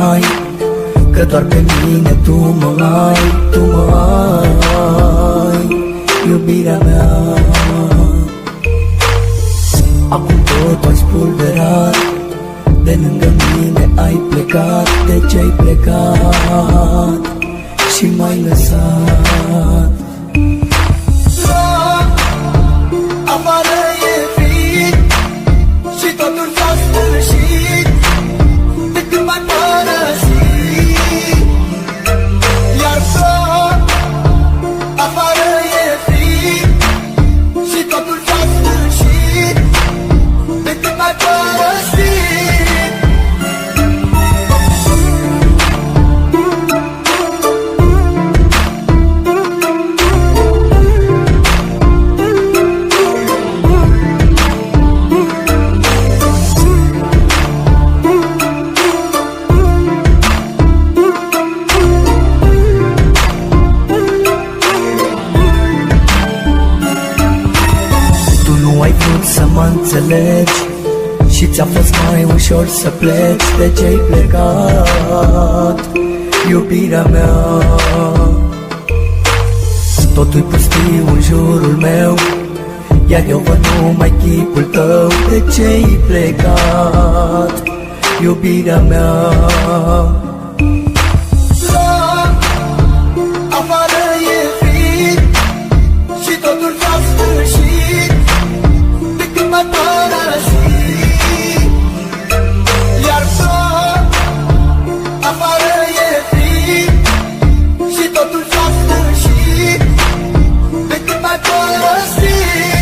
ai, că doar pe mine tu mă ai, tu mă ai, iubirea mea. Acum tot ai spulberat, de lângă mine ai plecat. De ce ai plecat și m-ai lăsat? Afară e frig și totul s-a sfârșit de când m-ai părăsit. Iar afară e frig și totul s-a sfârșit de când m-ai părăsit. Ai vrut să mă înțelegi și ți-a fost mai ușor să pleci. De ce-ai plecat, iubirea mea? Totul-i pustiu în jurul meu, iar eu văd numai chipul tău. De ce-ai plecat, iubirea mea? Afară e frig și totul s-a sfârșit de când m-ai părăsit. Iar afară e frig și totul s-a sfârșit de când m-ai părăsit.